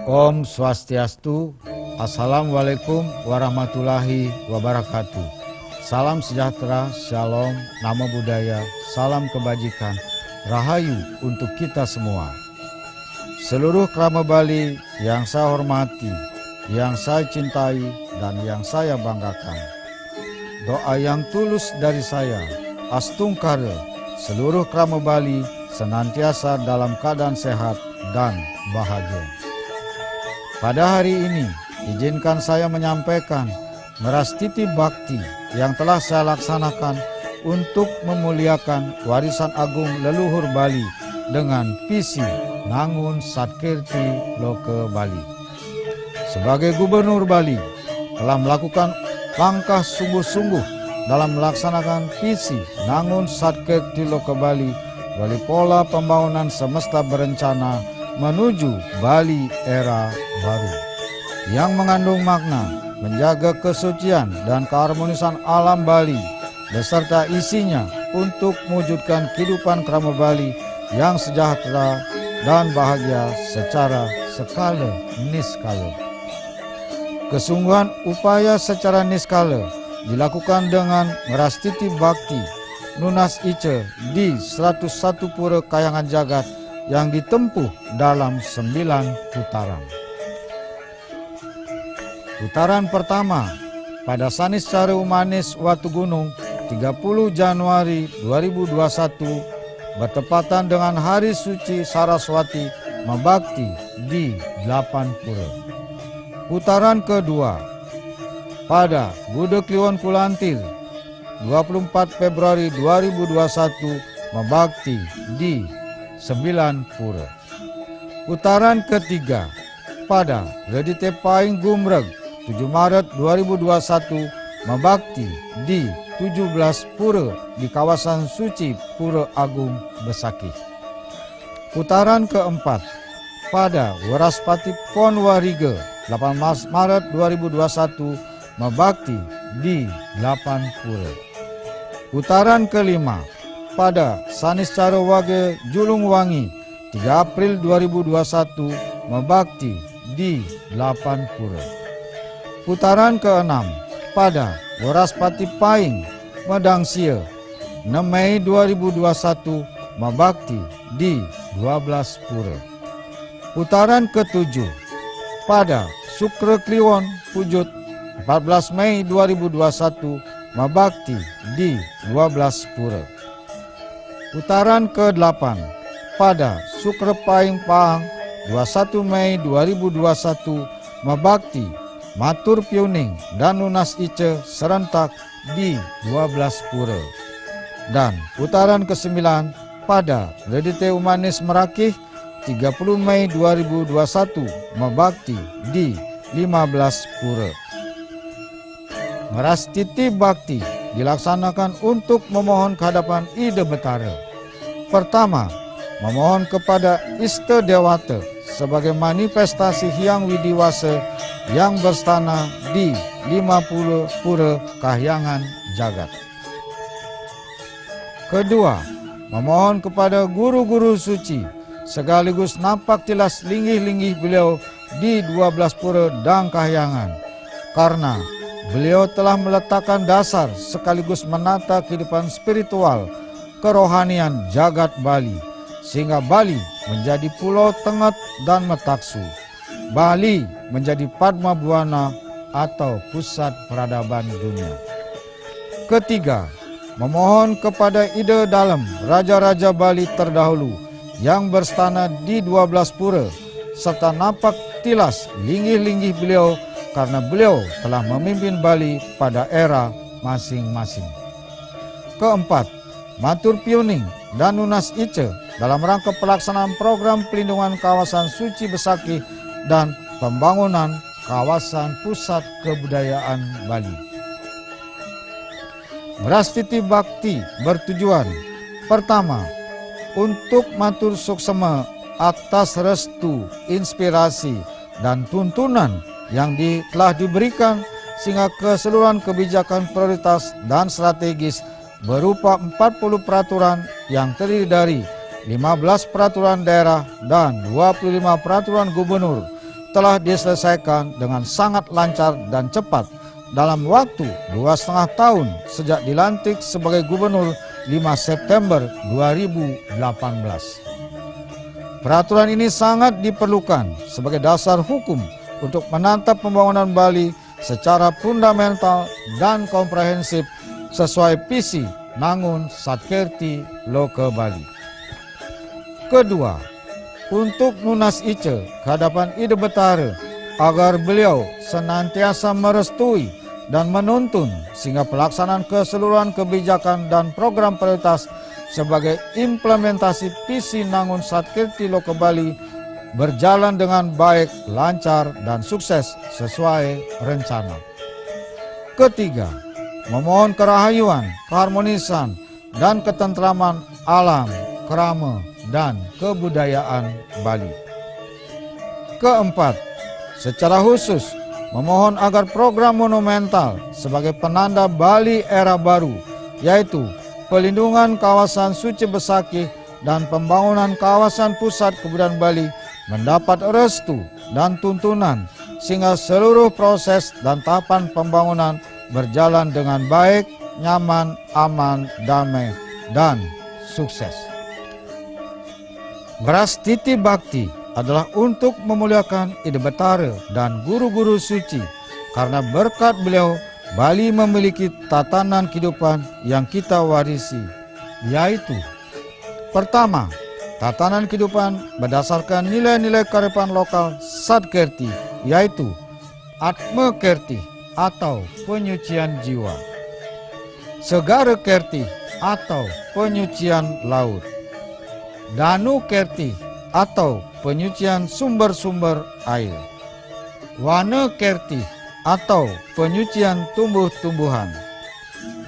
Om Swastiastu, Assalamualaikum warahmatullahi wabarakatuh. Salam sejahtera, shalom, namo buddhaya, salam kebajikan, rahayu untuk kita semua. Seluruh krama Bali yang saya hormati, yang saya cintai, dan yang saya banggakan. Doa yang tulus dari saya, Astungkara, seluruh krama Bali senantiasa dalam keadaan sehat dan bahagia. Pada hari ini, izinkan saya menyampaikan merastiti bakti yang telah saya laksanakan untuk memuliakan warisan agung leluhur Bali dengan visi Nangun Satkirti Loke Bali. Sebagai Gubernur Bali, telah melakukan langkah sungguh-sungguh dalam melaksanakan visi Nangun Satkirti Loke Bali melalui pola pembangunan semesta berencana menuju Bali era baru yang mengandung makna menjaga kesucian dan keharmonisan alam Bali beserta isinya untuk mewujudkan kehidupan krama Bali yang sejahtera dan bahagia secara skala niskala. Kesungguhan upaya secara niskala dilakukan dengan merastiti bakti Nunas Ice di 101 pura kayangan jagat yang ditempuh dalam 9 putaran. Putaran pertama pada Saniscara Umanis Watu Gunung 30 Januari 2021 bertepatan dengan Hari Suci Saraswati Mabakti di 8 pura. Putaran kedua pada Buddha Kliwon Kulantir 24 Februari 2021 Mabakti di 9 pura. Putaran ketiga pada Redite Paing Gumreg 7 Maret 2021 Mabakti di 17 pura di kawasan suci Pura Agung Besakih. Putaran keempat pada Waraspati Pon Wariga 8 Maret 2021 Mabakti di 8 pura. Putaran kelima pada Saniscara Wage Julung Wangi 3 April 2021 Mabakti di 8 pura. Putaran keenam pada Waraspati Paing Medangsia 6 Mei 2021 Mabakti di 12 pura. Putaran ketujuh pada Sukra Kliwon Pujut 14 Mei 2021 Mabakti di 12 pura. Putaran ke-8 pada Sukra Paing Pahang 21 Mei 2021 Mabakti Matur Piuning dan Nunas Ice serentak di 12 pura. Dan putaran ke-9 pada Redite Umanis Merakih 30 Mei 2021 Mabakti di 15 pura. Merastiti bakti dilaksanakan untuk memohon kehadapan Ida Betara. Pertama, memohon kepada Ista Dewata sebagai manifestasi Hyang Widiwasa yang berstana di 50 pura kahyangan jagat. Kedua, memohon kepada guru-guru suci sekaligus nampak tilas linggih-linggih beliau di 12 pura dan kahyangan, karena beliau telah meletakkan dasar sekaligus menata kehidupan spiritual kerohanian jagat Bali, sehingga Bali menjadi pulau Tengat dan Metaksu. Bali menjadi Padma Buana atau pusat peradaban dunia. Ketiga, memohon kepada Ida Dalem Raja-Raja Bali terdahulu yang berstana di 12 pura, serta nampak tilas linggih-linggih beliau karena beliau telah memimpin Bali pada era masing-masing. Keempat, Matur Piuning dan Nunas Ice dalam rangka pelaksanaan program pelindungan kawasan suci Besakih dan pembangunan kawasan pusat kebudayaan Bali. Merastiti bakti bertujuan pertama, untuk matur suksema atas restu, inspirasi, dan tuntunan yang telah diberikan sehingga keseluruhan kebijakan prioritas dan strategis berupa 40 peraturan yang terdiri dari 15 peraturan daerah dan 25 peraturan gubernur telah diselesaikan dengan sangat lancar dan cepat dalam waktu 2,5 tahun sejak dilantik sebagai gubernur 5 September 2018. Peraturan ini sangat diperlukan sebagai dasar hukum untuk menatap pembangunan Bali secara fundamental dan komprehensif sesuai visi Nangun Satkirti Loka Bali. Kedua, untuk Nunas Ice ke hadapan Ide Betara agar beliau senantiasa merestui dan menuntun sehingga pelaksanaan keseluruhan kebijakan dan program prioritas sebagai implementasi visi Nangun Satkirti Loka Bali berjalan dengan baik, lancar, dan sukses sesuai rencana. Ketiga, memohon kerahayuan, keharmonisan, dan ketentraman alam, kerama, dan kebudayaan Bali. Keempat, secara khusus memohon agar program monumental sebagai penanda Bali era baru, yaitu pelindungan kawasan suci Besakih dan pembangunan kawasan pusat kebudayaan Bali mendapat restu dan tuntunan sehingga seluruh proses dan tahapan pembangunan berjalan dengan baik, nyaman, aman, damai, dan sukses. Brastiti Bakti adalah untuk memuliakan Ide Betara dan guru-guru suci, karena berkat beliau Bali memiliki tatanan kehidupan yang kita warisi, yaitu pertama, tatanan kehidupan berdasarkan nilai-nilai kearifan lokal Satkirti, yaitu Atma Kirti atau penyucian jiwa, Segara Kirti atau penyucian laut, Danu Kirti atau penyucian sumber-sumber air, Wana Kirti atau penyucian tumbuh-tumbuhan,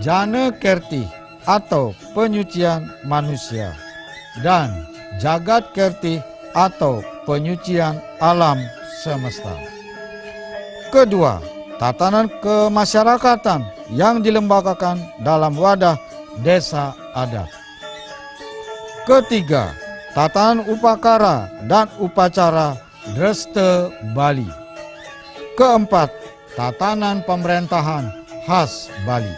Jana Kirti atau penyucian manusia, dan Jagat Kirti atau penyucian alam semesta. Kedua, tatanan kemasyarakatan yang dilembagakan dalam wadah desa adat. Ketiga, tatanan upakara dan upacara Dresta Bali. Keempat, tatanan pemerintahan khas Bali.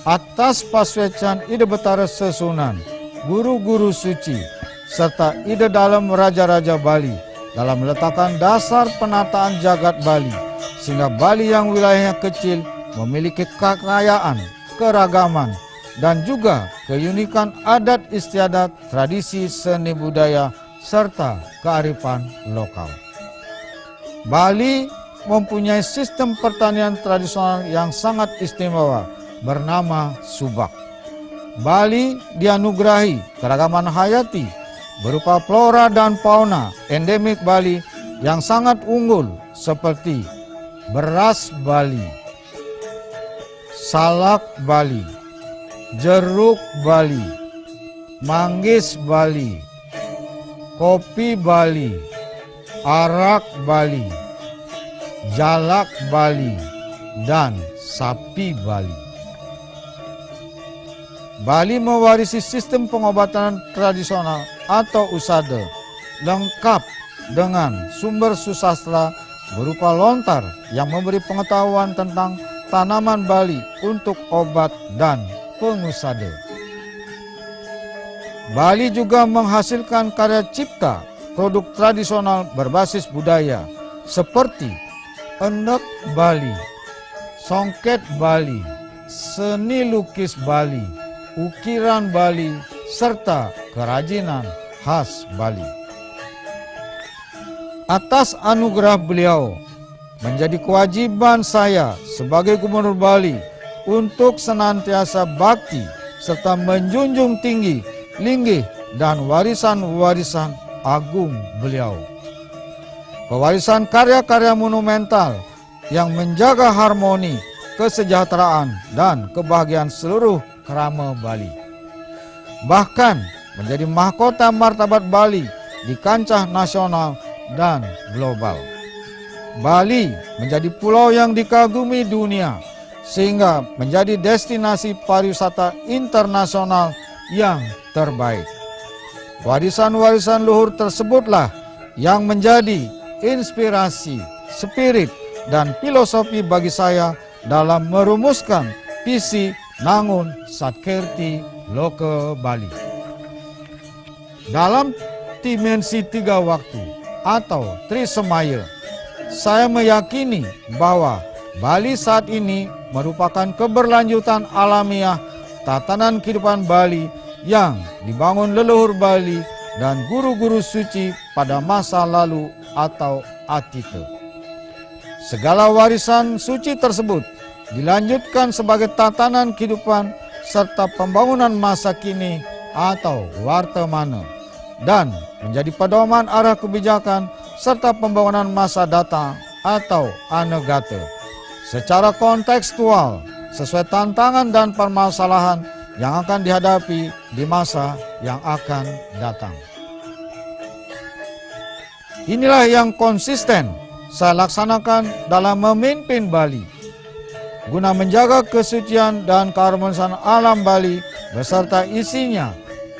Atas paswecan Ide Betara Sesunan, guru-guru suci, serta ide dalam raja-raja Bali dalam meletakkan dasar penataan jagat Bali, sehingga Bali yang wilayahnya kecil memiliki kekayaan, keragaman, dan juga keunikan adat istiadat, tradisi, seni budaya, serta kearifan lokal. Bali mempunyai sistem pertanian tradisional yang sangat istimewa bernama Subak. Bali dianugerahi keragaman hayati berupa flora dan fauna endemik Bali yang sangat unggul seperti beras Bali, salak Bali, jeruk Bali, manggis Bali, kopi Bali, arak Bali, jalak Bali, dan sapi Bali. Bali mewarisi sistem pengobatan tradisional atau usada lengkap dengan sumber susastra berupa lontar yang memberi pengetahuan tentang tanaman Bali untuk obat dan pengusada. Bali juga menghasilkan karya cipta produk tradisional berbasis budaya seperti endek Bali, songket Bali, seni lukis Bali, ukiran Bali, serta kerajinan khas Bali. Atas anugerah beliau, menjadi kewajiban saya sebagai Gubernur Bali untuk senantiasa bakti serta menjunjung tinggi, linggih, dan warisan-warisan agung beliau. Pewarisan karya-karya monumental yang menjaga harmoni, kesejahteraan, dan kebahagiaan seluruh kerama Bali. Bahkan menjadi mahkota martabat Bali di kancah nasional dan global. Bali menjadi pulau yang dikagumi dunia sehingga menjadi destinasi pariwisata internasional yang terbaik. Warisan-warisan luhur tersebutlah yang menjadi inspirasi, spirit, dan filosofi bagi saya dalam merumuskan visi Nangun Satkerti Loka Bali. Dalam dimensi 3 waktu atau Trisemaya, saya meyakini bahwa Bali saat ini merupakan keberlanjutan alamiah tatanan kehidupan Bali yang dibangun leluhur Bali dan guru-guru suci pada masa lalu atau atita. Segala warisan suci tersebut dilanjutkan sebagai tatanan kehidupan serta pembangunan masa kini atau wartamana dan menjadi pedoman arah kebijakan serta pembangunan masa datang atau anegata secara kontekstual sesuai tantangan dan permasalahan yang akan dihadapi di masa yang akan datang. Inilah yang konsisten saya laksanakan dalam memimpin Bali, guna menjaga kesucian dan keharmonisan alam Bali beserta isinya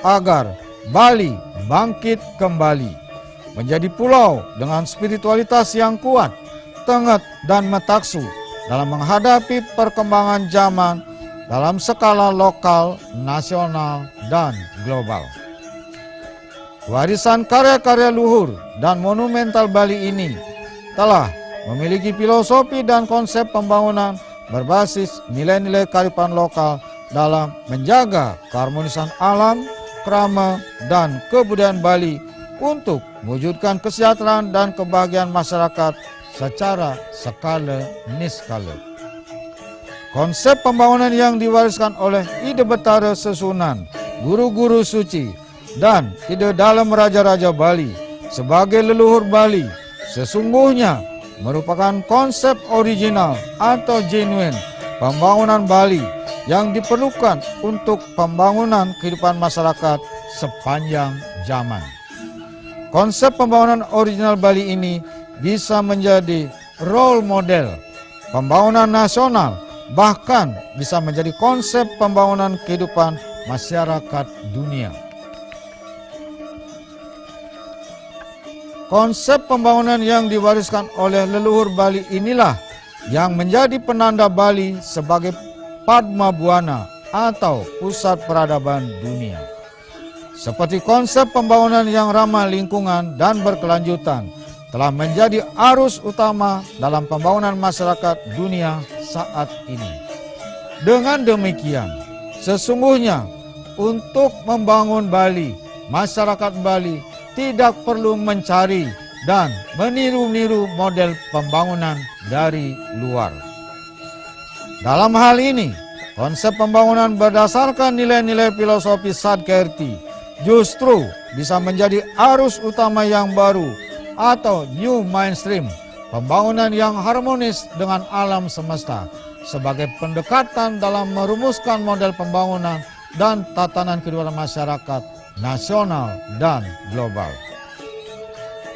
agar Bali bangkit kembali, menjadi pulau dengan spiritualitas yang kuat, tenggat dan metaksu dalam menghadapi perkembangan zaman dalam skala lokal, nasional, dan global. Warisan karya-karya luhur dan monumental Bali ini telah memiliki filosofi dan konsep pembangunan berbasis nilai-nilai kearifan lokal dalam menjaga keharmonisan alam, krama, dan kebudayaan Bali untuk mewujudkan kesejahteraan dan kebahagiaan masyarakat secara skala niskala. Konsep pembangunan yang diwariskan oleh ide Betara Sesunan, guru-guru suci, dan ide dalam Raja-Raja Bali sebagai leluhur Bali sesungguhnya merupakan konsep original atau genuine pembangunan Bali yang diperlukan untuk pembangunan kehidupan masyarakat sepanjang zaman. Konsep pembangunan original Bali ini bisa menjadi role model pembangunan nasional, bahkan bisa menjadi konsep pembangunan kehidupan masyarakat dunia. Konsep pembangunan yang diwariskan oleh leluhur Bali inilah yang menjadi penanda Bali sebagai Padma Buana atau pusat peradaban dunia. Seperti konsep pembangunan yang ramah lingkungan dan berkelanjutan telah menjadi arus utama dalam pembangunan masyarakat dunia saat ini. Dengan demikian, sesungguhnya untuk membangun Bali, masyarakat Bali tidak perlu mencari dan meniru-niru model pembangunan dari luar. Dalam hal ini, konsep pembangunan berdasarkan nilai-nilai filosofi Satkerti justru bisa menjadi arus utama yang baru atau new mainstream, pembangunan yang harmonis dengan alam semesta sebagai pendekatan dalam merumuskan model pembangunan dan tatanan kehidupan masyarakat nasional dan global.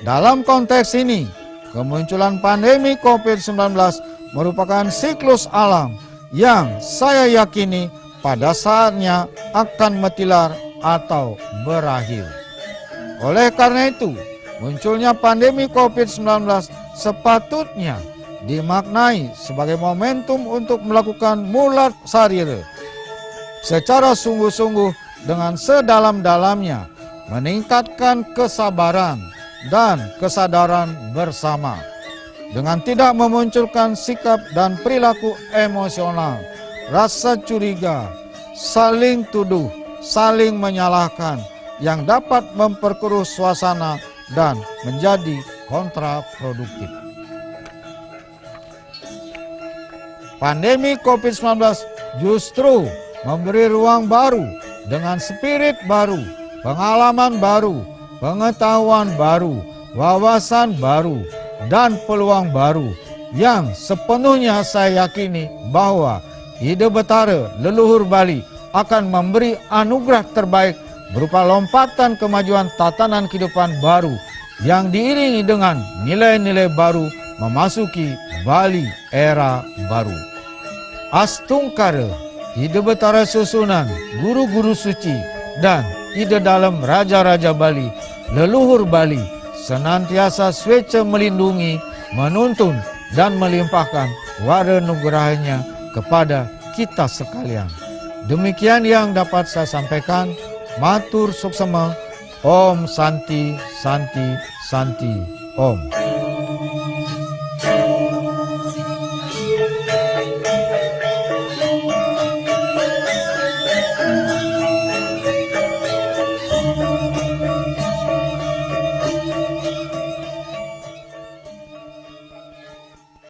Dalam konteks ini, kemunculan pandemi COVID-19 merupakan siklus alam yang saya yakini pada saatnya akan metilar atau berakhir. Oleh karena itu, munculnya pandemi COVID-19 sepatutnya dimaknai sebagai momentum untuk melakukan mulat sarira secara sungguh-sungguh dengan sedalam-dalamnya, meningkatkan kesabaran dan kesadaran bersama dengan tidak memunculkan sikap dan perilaku emosional, rasa curiga, saling tuduh, saling menyalahkan yang dapat memperkeruh suasana dan menjadi kontraproduktif. Pandemi COVID-19 justru memberi ruang baru dengan spirit baru, pengalaman baru, pengetahuan baru, wawasan baru, dan peluang baru yang sepenuhnya saya yakini bahwa ide Betara leluhur Bali akan memberi anugerah terbaik berupa lompatan kemajuan tatanan kehidupan baru yang diiringi dengan nilai-nilai baru memasuki Bali era baru. Astungkara, ide Betara Susunan, guru-guru suci, dan ide dalam Raja-Raja Bali, leluhur Bali, senantiasa swece melindungi, menuntun, dan melimpahkan wara nugerahnya kepada kita sekalian. Demikian yang dapat saya sampaikan. Matur suksema. Om Santi Santi Santi Om.